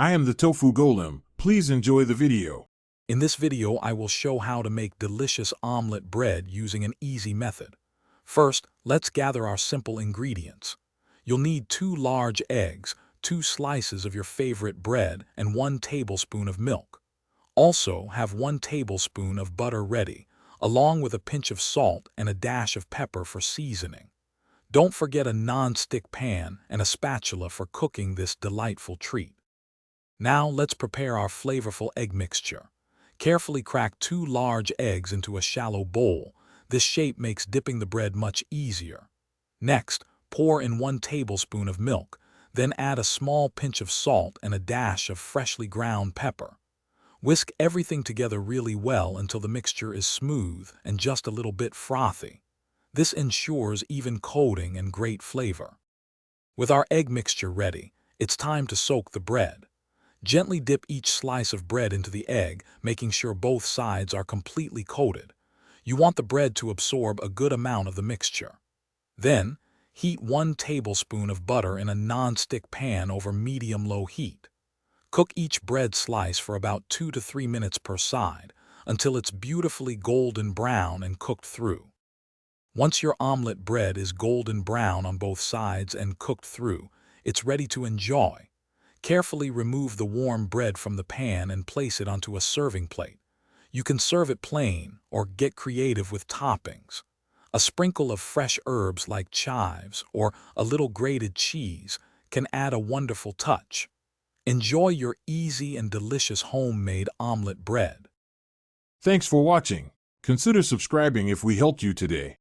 I am the Tofu Golem. Please enjoy the video. In this video, I will show how to make delicious omelet bread using an easy method. First, let's gather our simple ingredients. You'll need 2 large eggs, 2 slices of your favorite bread, and 1 tablespoon of milk. Also, have 1 tablespoon of butter ready, along with a pinch of salt and a dash of pepper for seasoning. Don't forget a non-stick pan and a spatula for cooking this delightful treat. Now let's prepare our flavorful egg mixture. Carefully crack 2 large eggs into a shallow bowl. This shape makes dipping the bread much easier. Next, pour in 1 tablespoon of milk, then add a small pinch of salt and a dash of freshly ground pepper. Whisk everything together really well until the mixture is smooth and just a little bit frothy. This ensures even coating and great flavor. With our egg mixture ready, it's time to soak the bread. Gently dip each slice of bread into the egg, making sure both sides are completely coated. You want the bread to absorb a good amount of the mixture. Then, heat 1 tablespoon of butter in a non-stick pan over medium-low heat. Cook each bread slice for about 2 to 3 minutes per side, until it's beautifully golden brown and cooked through. Once your omelet bread is golden brown on both sides and cooked through, it's ready to enjoy. Carefully remove the warm bread from the pan and place it onto a serving plate. You can serve it plain or get creative with toppings. A sprinkle of fresh herbs like chives or a little grated cheese can add a wonderful touch. Enjoy your easy and delicious homemade omelet bread. Thanks for watching. Consider subscribing if we helped you today.